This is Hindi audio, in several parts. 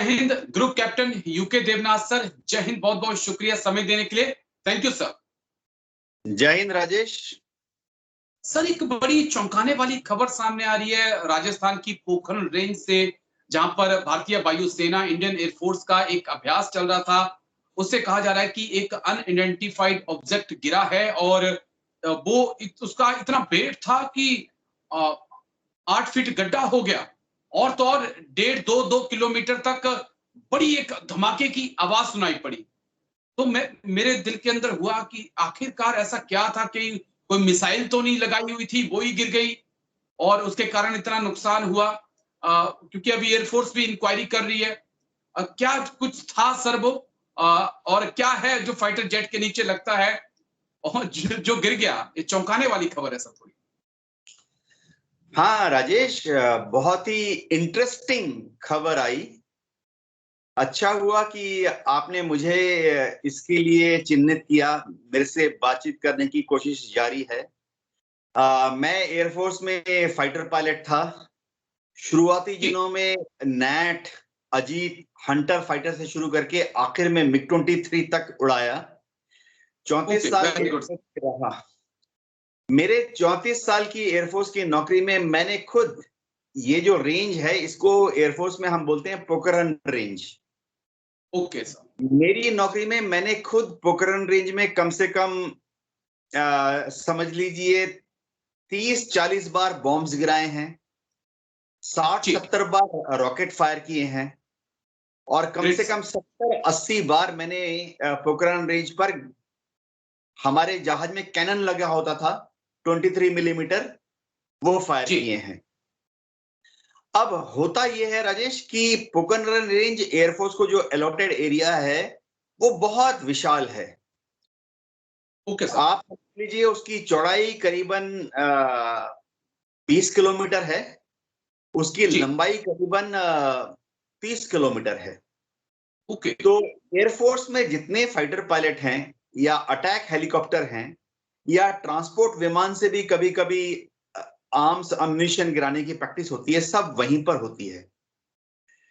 Hind group captain U K Devnath sir, जय हिंद। बहुत बहुत शुक्रिया समय देने के लिए। Thank you sir. जय हिंद राजेश। सर, एक बड़ी चौंकाने वाली खबर सामने आ रही है राजस्थान की पोखरण रेंज से, जहां पर भारतीय वायुसेना इंडियन एयरफोर्स का एक अभ्यास चल रहा था। उससे कहा जा रहा है कि एक अनआइडेंटिफाइड ऑब्जेक्ट गिरा है और उसका इतना वेट था कि 8 फीट गड्ढा हो गया। और तो और 1.5-2 किलोमीटर तक बड़ी एक धमाके की आवाज सुनाई पड़ी। तो मेरे दिल के अंदर हुआ कि आखिरकार ऐसा क्या था कि कोई मिसाइल तो नहीं लगाई हुई थी, वो ही गिर गई और उसके कारण इतना नुकसान हुआ। क्योंकि अभी एयरफोर्स भी इंक्वायरी कर रही है। क्या कुछ था सर वो? और क्या है जो फाइटर जेट के नीचे लगता है और जो गिर गया? ये चौंकाने वाली खबर है सर थोड़ी। हाँ राजेश, बहुत ही इंटरेस्टिंग खबर आई। अच्छा हुआ कि आपने मुझे इसके लिए चिन्हित किया। मेरे से बातचीत करने की कोशिश जारी है। मैं एयरफोर्स में फाइटर पायलट था। शुरुआती दिनों में नैट, अजीत, हंटर फाइटर से शुरू करके आखिर में मिग-23 तक उड़ाया। 34 साल एयरफोर्स में रहा। मेरे 34 साल की एयरफोर्स की नौकरी में मैंने खुद ये जो रेंज है, इसको एयरफोर्स में हम बोलते हैं पोखरण रेंज। Okay sir. मेरी नौकरी में मैंने खुद पोखरण रेंज में कम से कम समझ लीजिए 30-40 बार बॉम्ब्स गिराए हैं, 60-70 बार रॉकेट फायर किए हैं और कम से कम 70-80 बार मैंने पोखरण रेंज पर हमारे जहाज में कैनन लगा होता था 23 मिलीमीटर, वो फायर किए हैं। अब होता यह है राजेश कि पोखरण रेंज एयरफोर्स को जो अलॉटेड एरिया है वो बहुत विशाल है। Okay sir. आप समझ लीजिए उसकी चौड़ाई करीबन 20 किलोमीटर है, उसकी लंबाई करीबन 30 किलोमीटर है। ओके। तो एयरफोर्स में जितने फाइटर पायलट हैं या अटैक हेलीकॉप्टर हैं या ट्रांसपोर्ट विमान से भी कभी कभी आर्म्स अम्युनिशन गिराने की प्रैक्टिस होती है, सब वहीं पर होती है।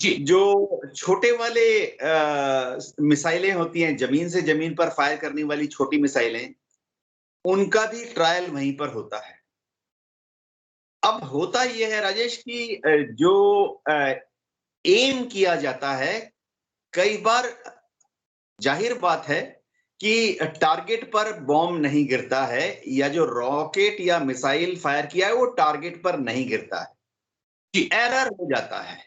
जो छोटे वाले मिसाइलें होती हैं, जमीन से जमीन पर फायर करने वाली छोटी मिसाइलें, उनका भी ट्रायल वहीं पर होता है। अब होता यह है राजेश कि जो एम किया जाता है, कई बार जाहिर बात है कि टारगेट पर बॉम्ब नहीं गिरता है या जो रॉकेट या मिसाइल फायर किया है वो टारगेट पर नहीं गिरता है, एरर हो जाता है।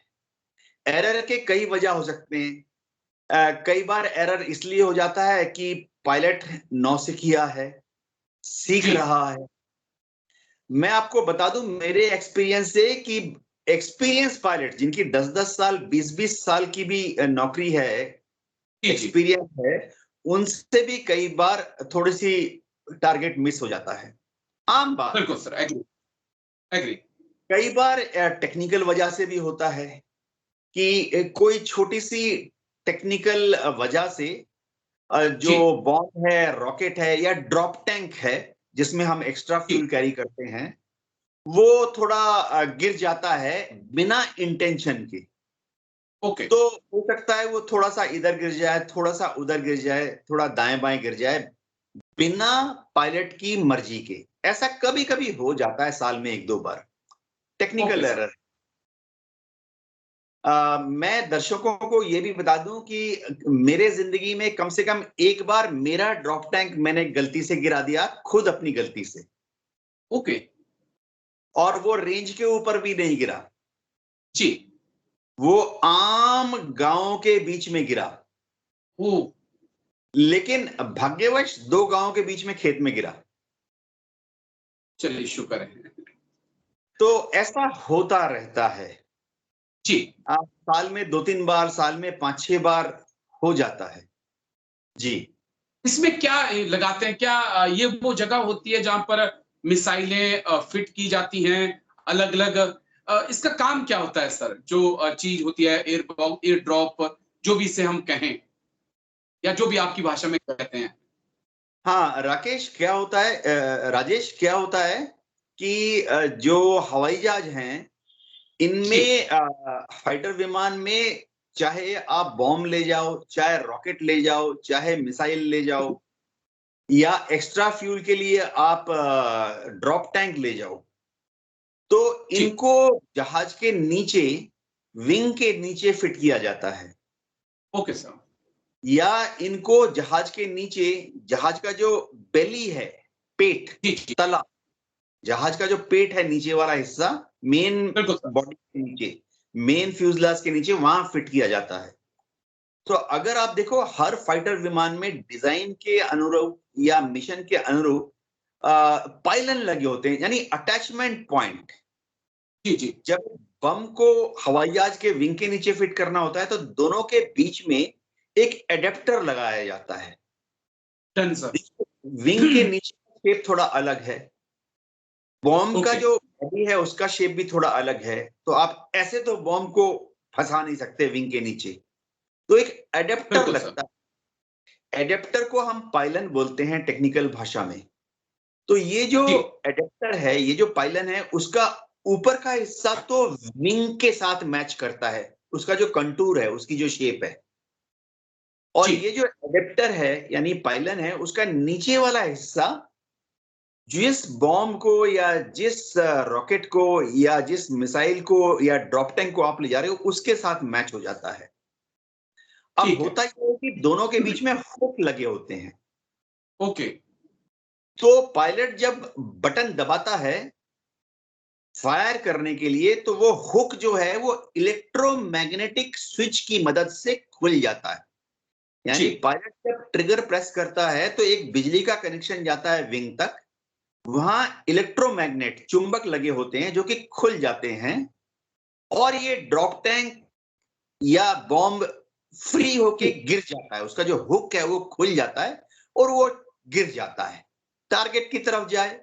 एरर के कई वजह हो सकते हैं। कई बार एरर इसलिए हो जाता है कि पायलट नौसिखिया है, सीख रहा है। मैं आपको बता दूं मेरे एक्सपीरियंस से कि एक्सपीरियंस पायलट जिनकी 10-10 साल 20-20 साल की भी नौकरी है, एक्सपीरियंस है, उनसे भी कई बार थोड़ी सी टारगेट मिस हो जाता है, आम बात। बिल्कुल सर, एग्री। कई बार टेक्निकल वजह से भी होता है कि कोई छोटी सी टेक्निकल वजह से जो बॉम्ब है, रॉकेट है या ड्रॉप टैंक है जिसमें हम एक्स्ट्रा फ्यूल कैरी करते हैं, वो थोड़ा गिर जाता है बिना इंटेंशन के। ओके। तो हो सकता है वो थोड़ा सा इधर गिर जाए, थोड़ा सा उधर गिर जाए, थोड़ा दाएं बाएं गिर जाए, बिना पायलट की मर्जी के। ऐसा कभी कभी हो जाता है, साल में 1-2 बार, टेक्निकल एरर। मैं दर्शकों को यह भी बता दूं कि मेरे जिंदगी में कम से कम एक बार मेरा ड्रॉप टैंक मैंने गलती से गिरा दिया, खुद अपनी गलती से। ओके। और वो रेंज के ऊपर भी नहीं गिरा जी, वो आम गांव के बीच में गिरा। लेकिन भाग्यवश 2 गांव के बीच में खेत में गिरा। चलिए शुक्र है। तो ऐसा होता रहता है जी। आप साल में 2-3 बार, साल में 5-6 बार हो जाता है जी। इसमें क्या लगाते हैं? क्या ये वो जगह होती है जहां पर मिसाइलें फिट की जाती हैं अलग अलग? इसका काम क्या होता है सर? जो चीज होती है एयर ड्रॉप, जो भी इसे हम कहें या जो भी आपकी भाषा में कहते हैं। हाँ राकेश, क्या होता है, राजेश, क्या होता है कि जो हवाई जहाज हैं, इनमें फाइटर विमान में चाहे आप बॉम्ब ले जाओ, चाहे रॉकेट ले जाओ, चाहे मिसाइल ले जाओ, या एक्स्ट्रा फ्यूल के लिए आप ड्रॉप टैंक ले जाओ, तो जी। इनको जहाज के नीचे, विंग के नीचे फिट किया जाता है, ओके सर। या इनको जहाज के नीचे, जहाज का जो बेली है, पेट, जी जी, तला, जहाज का जो पेट है, नीचे वाला हिस्सा, मेन बिल्कुल सर। बॉडी के नीचे, मेन फ्यूजलाज के नीचे, वहां फिट किया जाता है। तो अगर आप देखो, हर फाइटर विमान में डिजाइन के अनुरूप या मिशन के अनुरूप पाइलन लगे होते हैं, यानी अटैचमेंट पॉइंट। जी जी। जब बम को हवाई जहाज के विंग के नीचे फिट करना होता है, तो दोनों के बीच में एक एडेप्टर लगाया जाता है। Done sir. विंग के नीचे का शेप थोड़ा अलग है, बॉम्ब का ओके। जो बॉडी है उसका शेप भी थोड़ा अलग है, तो आप ऐसे तो बॉम्ब को फंसा नहीं सकते विंग के नीचे, तो एक एडेप्टर बिल्कुल सर। लगता है। एडेप्टर को हम पाइलन बोलते हैं टेक्निकल भाषा में। तो ये जो जी एडेप्टर है, ये जो पाइलन है, उसका ऊपर का हिस्सा तो विंग के साथ मैच करता है, उसका जो कंटूर है, उसकी जो शेप है। और जी। ये जो एडेप्टर है यानी पाइलन है, उसका नीचे वाला हिस्सा जिस बॉम्ब को या जिस रॉकेट को या जिस मिसाइल को या ड्रॉप टैंक को आप ले जा रहे हो, उसके साथ मैच हो जाता है। अब ठीक है। होता क्या है कि दोनों के बीच में हुक लगे होते हैं। ओके। तो पायलट जब बटन दबाता है फायर करने के लिए, तो वो हुक जो है वो इलेक्ट्रोमैग्नेटिक स्विच की मदद से खुल जाता है। जी। यानी पायलट जब ट्रिगर प्रेस करता है तो एक बिजली का कनेक्शन जाता है विंग तक, वहां इलेक्ट्रोमैग्नेट, चुंबक लगे होते हैं जो कि खुल जाते हैं, और ये ड्रॉप टैंक या बॉम्ब फ्री होके गिर जाता है। उसका जो हुक है वो खुल जाता है और वो गिर जाता है, टारगेट की तरफ जाए,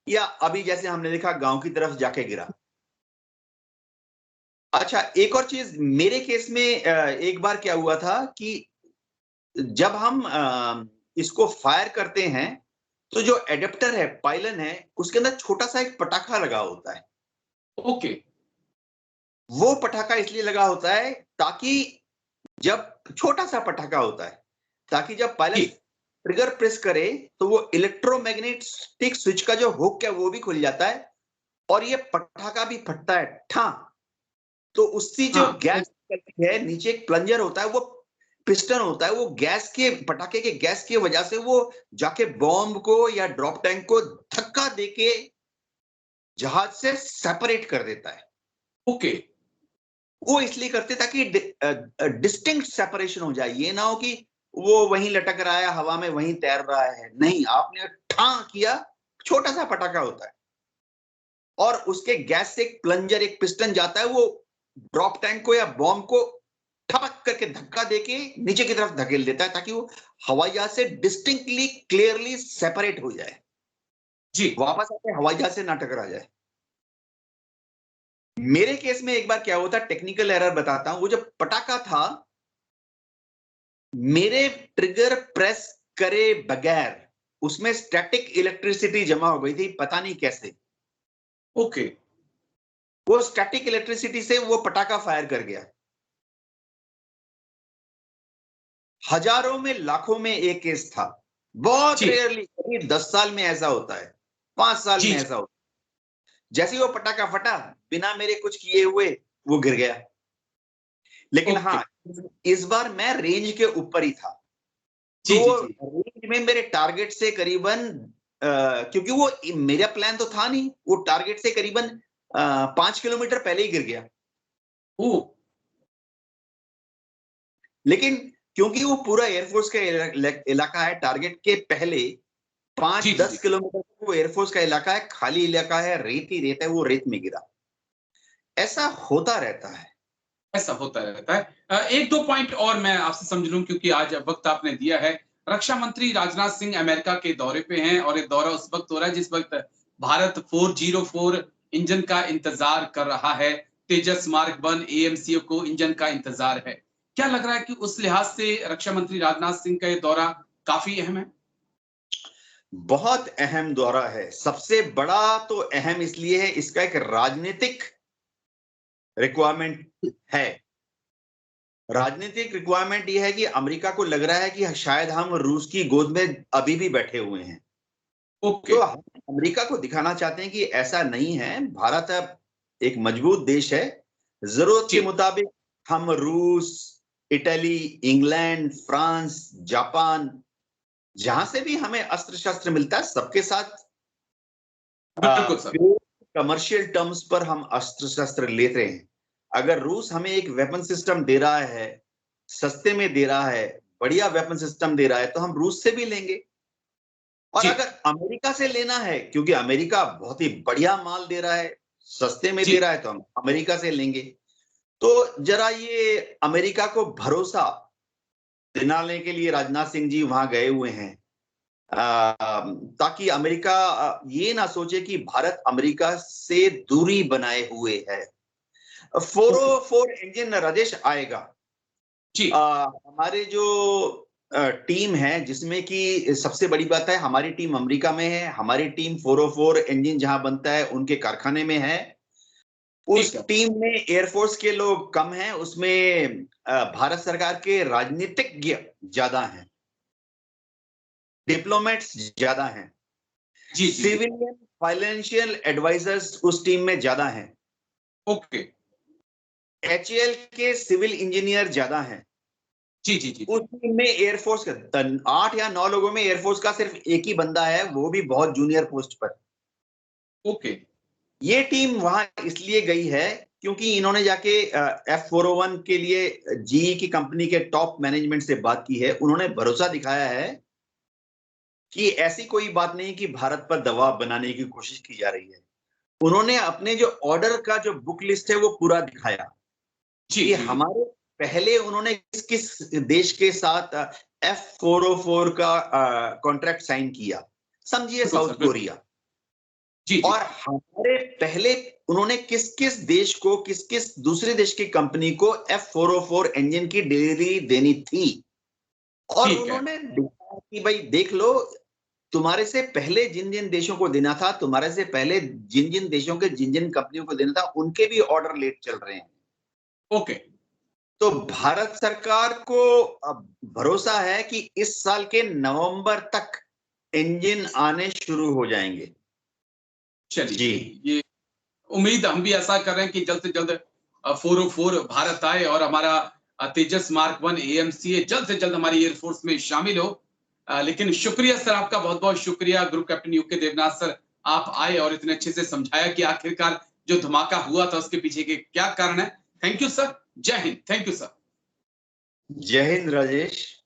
या अभी जैसे हमने देखा गांव की तरफ जाके गिरा। अच्छा, एक और चीज मेरे केस में, एक बार क्या हुआ था कि जब हम इसको फायर करते हैं, तो जो एडेप्टर है, पाइलन है, उसके अंदर छोटा सा एक पटाखा लगा होता है। ओके। वो पटाखा इसलिए लगा होता है ताकि जब छोटा सा पटाखा होता है, ताकि जब पायलट जी। ट्रिगर प्रेस करे तो वो इलेक्ट्रोमैग्नेटिक स्विच का जो हुक है वो भी खुल जाता है, और ये पटाखा भी फटता है, ठा। तो उसकी जो हाँ। गैस निकलती है, नीचे एक प्लंजर होता है, वो पिस्टन होता है, वो गैस के, पटाखे के गैस की वजह से वो जाके बॉम्ब को या ड्रॉप टैंक को धक्का देके जहाज से सेपरेट कर देता है। ओके। वो इसलिए करते ताकि डिस्टिंक्ट सेपरेशन हो जाए, ये ना हो कि वो वहीं लटक रहा है हवा में, वहीं तैर रहा है, नहीं, आपने ठा किया, छोटा सा पटाखा होता है, और उसके गैस से एक प्लंजर, एक पिस्टन जाता है, वो ड्रॉप टैंक को या बॉम्ब को ठपक करके धक्का देके नीचे की तरफ धकेल देता है, ताकि वो हवाई जहाज से डिस्टिंक्टली, क्लियरली सेपरेट हो जाए, जी। वापस आके हवाई जहाज से ना टकरा जाए। मेरे केस में एक बार क्या हुआ था, टेक्निकल एरर बताता हूं। वो जो पटाखा था, मेरे ट्रिगर प्रेस करे बगैर उसमें स्टैटिक इलेक्ट्रिसिटी जमा हो गई थी, पता नहीं कैसे। ओके। वो स्टैटिक इलेक्ट्रिसिटी से वो पटाखा फायर कर गया। हजारों में, लाखों में एक केस था, बहुत जी रेयरली, करीब 10 साल में ऐसा होता है, 5 साल जी। में ऐसा होता है। जैसे ही वो पटाखा फटा, बिना मेरे कुछ किए हुए वो गिर गया। लेकिन ओके। हाँ, इस बार मैं रेंज के ऊपर ही था, जी तो जी जी। रेंज में मेरे टारगेट से करीबन, क्योंकि वो मेरा प्लान तो था नहीं, वो टारगेट से करीबन 5 किलोमीटर पहले ही गिर गया। ओ। लेकिन क्योंकि वो पूरा एयरफोर्स का इलाका है, टारगेट के पहले पांच जी जी दस जी। किलोमीटर तक वो एयरफोर्स का इलाका है, खाली इलाका है, रेत ही रेत है, वो रेत में गिरा। ऐसा होता रहता है। ऐसा होता रहता है। एक दो पॉइंट और मैं आपसे समझ लूं, क्योंकि आज वक्त आपने दिया है। रक्षा मंत्री राजनाथ सिंह अमेरिका के दौरे पे हैं, और ये दौरा उस वक्त हो रहा है जिस वक्त भारत 404 इंजन का इंतजार कर रहा है। तेजस मार्क 1 एएमसीओ को इंजन का इंतजार है। क्या लग रहा है कि उस लिहाज से रक्षा मंत्री राजनाथ सिंह का ये दौरा काफी अहम है? बहुत अहम दौरा है, सबसे बड़ा तो अहम इसलिए है, इसका एक राजनीतिक रिक्वायरमेंट है। राजनीतिक रिक्वायरमेंट ये है कि अमेरिका को लग रहा है कि शायद हम रूस की गोद में अभी भी बैठे हुए हैं। ओके। तो हम अमेरिका को दिखाना चाहते हैं कि ऐसा नहीं है, भारत अब एक मजबूत देश है। जरूरत के जी मुताबिक हम रूस, इटली, इंग्लैंड, फ्रांस, जापान, जहां से भी हमें अस्त्र शस्त्र मिलता है सबके साथ बिल्कुल सर। कमर्शियल टर्म्स पर हम अस्त्र शस्त्र लेते हैं। अगर रूस हमें एक वेपन सिस्टम दे रहा है, सस्ते में दे रहा है, बढ़िया वेपन सिस्टम दे रहा है, तो हम रूस से भी लेंगे। और जी अगर अमेरिका से लेना है, क्योंकि अमेरिका बहुत ही बढ़िया माल दे रहा है, सस्ते में जी दे रहा है, तो हम अमेरिका से लेंगे। तो जरा ये अमेरिका को भरोसा दिलाने के लिए राजनाथ सिंह जी वहां गए हुए हैं, ताकि अमेरिका ये ना सोचे कि भारत अमेरिका से दूरी बनाए हुए है। ओके। 404 इंजन राजेश आएगा। जी हमारे जो टीम है, जिसमें कि सबसे बड़ी बात है हमारी टीम अमेरिका में है, हमारी टीम 404 इंजन जहां बनता है उनके कारखाने में है। उस ठीक है। टीम में एयरफोर्स के लोग कम हैं, उसमें भारत सरकार के राजनीतिज्ञ ज्यादा हैं, डिप्लोमेट्स ज्यादा हैं, जी जी जी। सिविलियन फाइनेंशियल एडवाइजर्स उस टीम में ज्यादा हैं, ओके। एचएएल के सिविल इंजीनियर ज्यादा हैं। जी जी जी उस जी। टीम में एयरफोर्स का 8 या 9 लोगों में एयरफोर्स का सिर्फ एक ही बंदा है, वो भी बहुत जूनियर पोस्ट पर। ओके। ये टीम वहां इसलिए गई है क्योंकि इन्होंने जाके F401 के लिए जीई की कंपनी के टॉप मैनेजमेंट से बात की है। उन्होंने भरोसा दिखाया है कि ऐसी कोई बात नहीं कि भारत पर दबाव बनाने की कोशिश की जा रही है। उन्होंने अपने जो ऑर्डर का जो बुक लिस्ट है वो पूरा दिखाया जी कि जी जी। हमारे पहले उन्होंने किस किस देश के साथ F404 का कॉन्ट्रैक्ट साइन किया। समझिए बिल्कुल सर साउथ बिल्कुल। कोरिया। जी जी। और हमारे पहले उन्होंने किस किस देश को, किस किस दूसरे देश की कंपनी को F404 इंजन की डिलीवरी देनी थी। और ठीक है। उन्होंने दिखाया कि भाई देख लो, तुम्हारे से पहले जिन जिन देशों को देना था, तुम्हारे से पहले जिन जिन देशों के जिन जिन कंपनियों को देना था, उनके भी ऑर्डर लेट चल रहे हैं। ओके। तो भारत सरकार को अब भरोसा है कि इस साल के नवंबर तक इंजन आने शुरू हो जाएंगे। चलिए जी। ये उम्मीद हम भी ऐसा कर रहे हैं कि जल्द से जल्द 404 भारत आए और हमारा तेजस मार्क 1 एएमसीए जल्द से जल्द हमारी एयरफोर्स में शामिल हो। लेकिन शुक्रिया सर, आपका बहुत बहुत शुक्रिया। Group captain U K Devnath sir, आप आए और इतने अच्छे से समझाया कि आखिरकार जो धमाका हुआ था उसके पीछे के क्या कारण है। Thank you sir. जय हिंद। Thank you sir. जय हिंद राजेश।